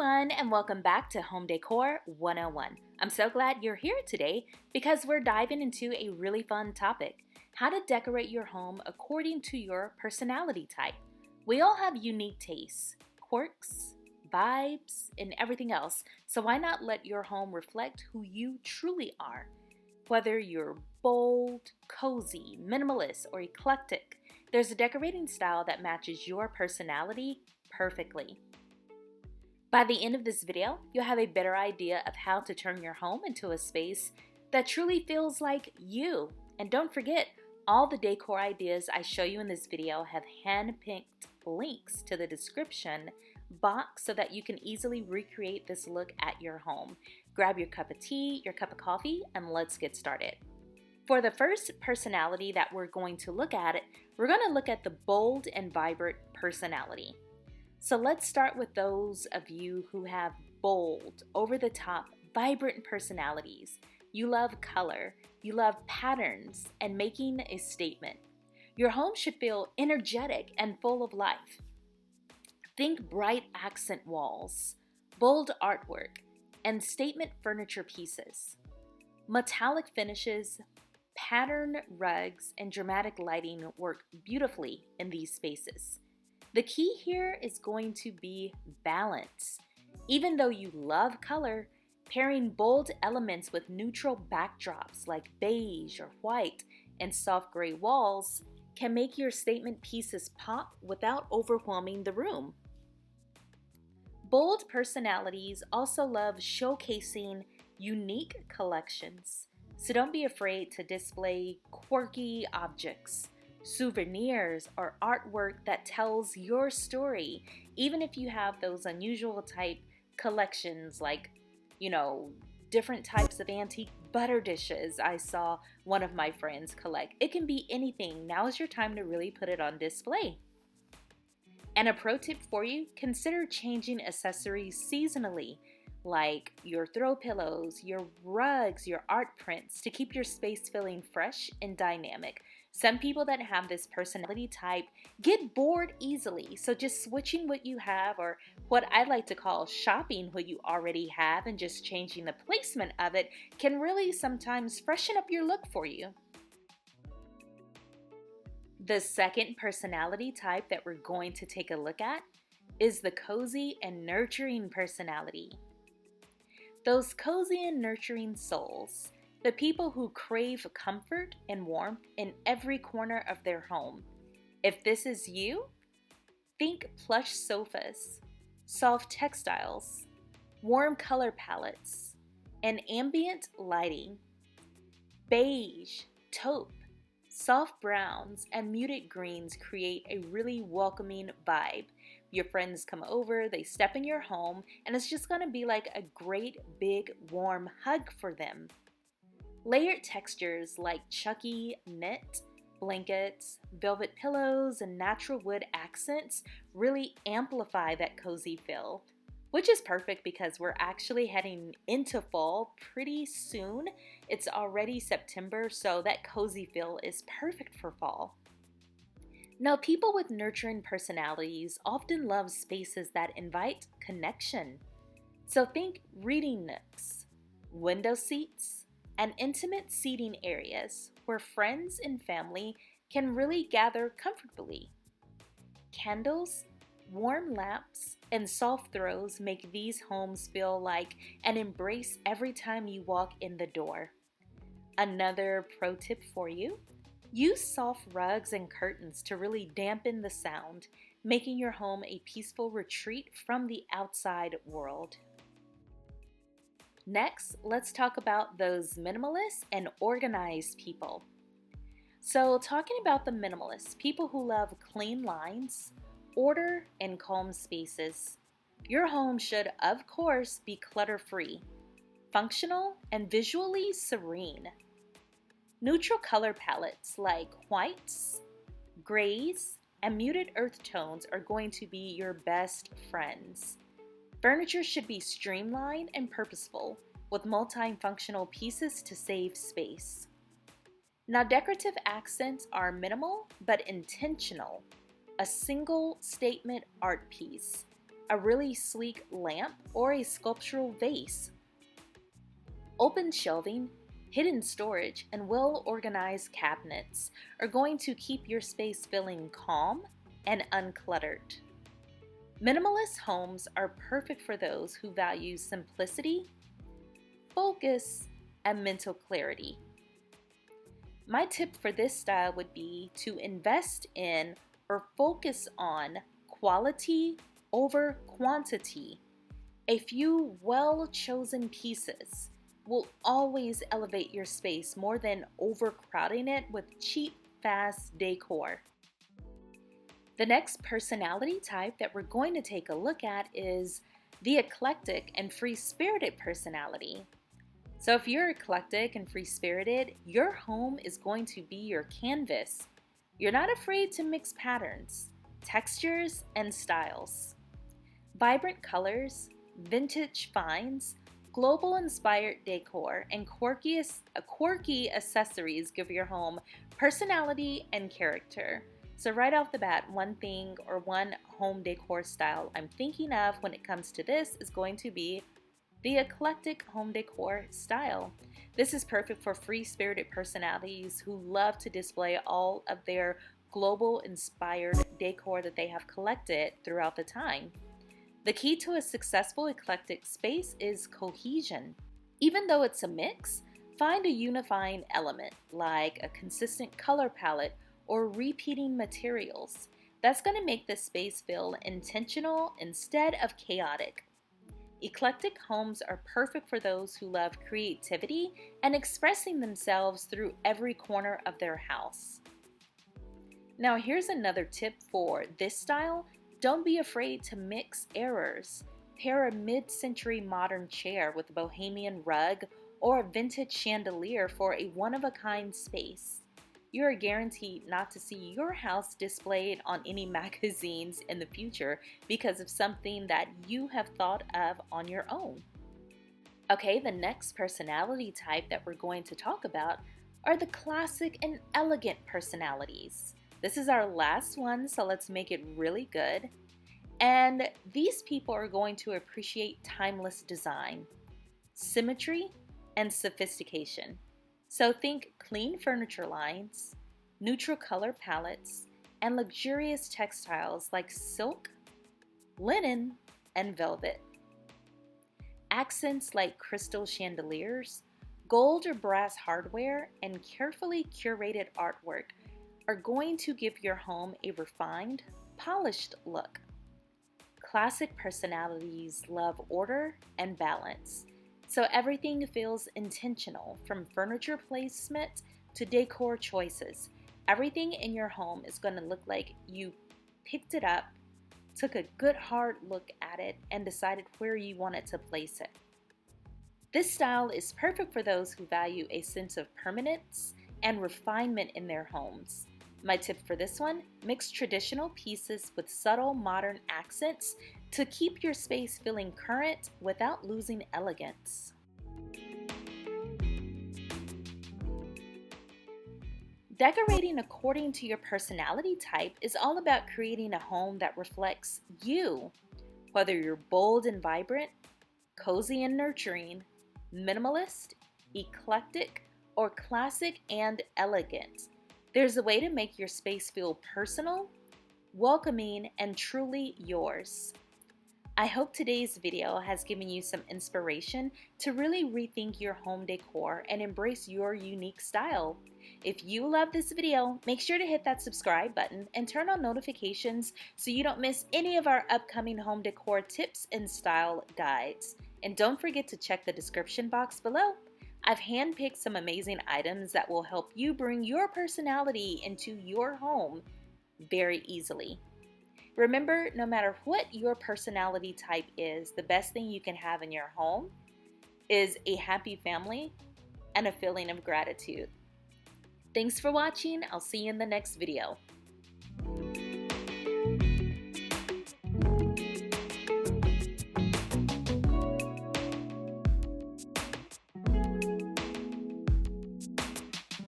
everyone, and welcome back to Home Decor 101. I'm so glad you're here today because we're diving into a really fun topic: how to decorate your home according to your personality type. We all have unique tastes, quirks, vibes, and everything else, so why not let your home reflect who you truly are? Whether you're bold, cozy, minimalist, or eclectic, there's a decorating style that matches your personality perfectly. By the end of this video, you'll have a better idea of how to turn your home into a space that truly feels like you. And don't forget, all the decor ideas I show you in this video have hand-picked links to the description box so that you can easily recreate this look at your home. Grab your cup of tea, your cup of coffee, and let's get started. For the first personality that we're going to look at, we're going to look at the bold and vibrant personality. So let's start with those of you who have bold, over-the-top, vibrant personalities. You love color, you love patterns, and making a statement. Your home should feel energetic and full of life. Think bright accent walls, bold artwork, and statement furniture pieces. Metallic finishes, pattern rugs, and dramatic lighting work beautifully in these spaces. The key here is going to be balance. Even though you love color, pairing bold elements with neutral backdrops like beige or white and soft gray walls can make your statement pieces pop without overwhelming the room. Bold personalities also love showcasing unique collections, so don't be afraid to display quirky objects, souvenirs, or artwork that tells your story, even if you have those unusual type collections like, different types of antique butter dishes I saw one of my friends collect. It can be anything. Now is your time to really put it on display. And a pro tip for you, consider changing accessories seasonally, like your throw pillows, your rugs, your art prints, to keep your space feeling fresh and dynamic. Some people that have this personality type get bored easily, so just switching what you have, or what I like to call shopping what you already have and just changing the placement of it, can really sometimes freshen up your look for you. The second personality type that we're going to take a look at is the cozy and nurturing personality. Those cozy and nurturing souls, the people who crave comfort and warmth in every corner of their home. If this is you, think plush sofas, soft textiles, warm color palettes, and ambient lighting. Beige, taupe, soft browns, and muted greens create a really welcoming vibe. Your friends come over, they step in your home, and it's just going to be like a great big warm hug for them. Layered textures like Chucky knit, blankets, velvet pillows, and natural wood accents really amplify that cozy feel, which is perfect because we're actually heading into fall pretty soon. It's already September, so that cozy feel is perfect for fall. Now, people with nurturing personalities often love spaces that invite connection. So think reading nooks, window seats, and intimate seating areas where friends and family can really gather comfortably. Candles, warm lamps, and soft throws make these homes feel like an embrace every time you walk in the door. Another pro tip for you: use soft rugs and curtains to really dampen the sound, making your home a peaceful retreat from the outside world. Next, let's talk about those minimalist and organized people. So, talking about the minimalists, people who love clean lines, order, and calm spaces. Your home should, of course, be clutter-free, functional, and visually serene. Neutral color palettes like whites, grays, and muted earth tones are going to be your best friends. Furniture should be streamlined and purposeful, with multifunctional pieces to save space. Now, decorative accents are minimal but intentional. A single statement art piece, a really sleek lamp, or a sculptural vase. Open shelving, hidden storage, and well-organized cabinets are going to keep your space feeling calm and uncluttered. Minimalist homes are perfect for those who value simplicity, focus, and mental clarity. My tip for this style would be to invest in or focus on quality over quantity. A few well-chosen pieces will always elevate your space more than overcrowding it with cheap, fast decor. The next personality type that we're going to take a look at is the eclectic and free-spirited personality. So if you're eclectic and free-spirited, your home is going to be your canvas. You're not afraid to mix patterns, textures, and styles. Vibrant colors, vintage finds, global-inspired decor, and quirky accessories give your home personality and character. So right off the bat, one thing or one home decor style I'm thinking of when it comes to this is going to be the eclectic home decor style. This is perfect for free-spirited personalities who love to display all of their global-inspired decor that they have collected throughout the time. The key to a successful eclectic space is cohesion. Even though it's a mix, find a unifying element like a consistent color palette or repeating materials. That's going to make the space feel intentional instead of chaotic. Eclectic homes are perfect for those who love creativity and expressing themselves through every corner of their house. Now here's another tip for this style. Don't be afraid to mix eras. Pair a mid-century modern chair with a bohemian rug or a vintage chandelier for a one-of-a-kind space. You are guaranteed not to see your house displayed on any magazines in the future because of something that you have thought of on your own. Okay, the next personality type that we're going to talk about are the classic and elegant personalities. This is our last one, so let's make it really good. And these people are going to appreciate timeless design, symmetry, and sophistication. So think clean furniture lines, neutral color palettes, and luxurious textiles like silk, linen, and velvet. Accents like crystal chandeliers, gold or brass hardware, and carefully curated artwork are going to give your home a refined, polished look. Classic personalities love order and balance, so everything feels intentional, from furniture placement to decor choices. Everything in your home is going to look like you picked it up, took a good hard look at it, and decided where you wanted to place it. This style is perfect for those who value a sense of permanence and refinement in their homes. My tip for this one, mix traditional pieces with subtle modern accents to keep your space feeling current without losing elegance. Decorating according to your personality type is all about creating a home that reflects you. Whether you're bold and vibrant, cozy and nurturing, minimalist, eclectic, or classic and elegant, there's a way to make your space feel personal, welcoming, and truly yours. I hope today's video has given you some inspiration to really rethink your home decor and embrace your unique style. If you love this video, make sure to hit that subscribe button and turn on notifications so you don't miss any of our upcoming home decor tips and style guides. And don't forget to check the description box below. I've handpicked some amazing items that will help you bring your personality into your home very easily. Remember, no matter what your personality type is, the best thing you can have in your home is a happy family and a feeling of gratitude. Thanks for watching. I'll see you in the next video.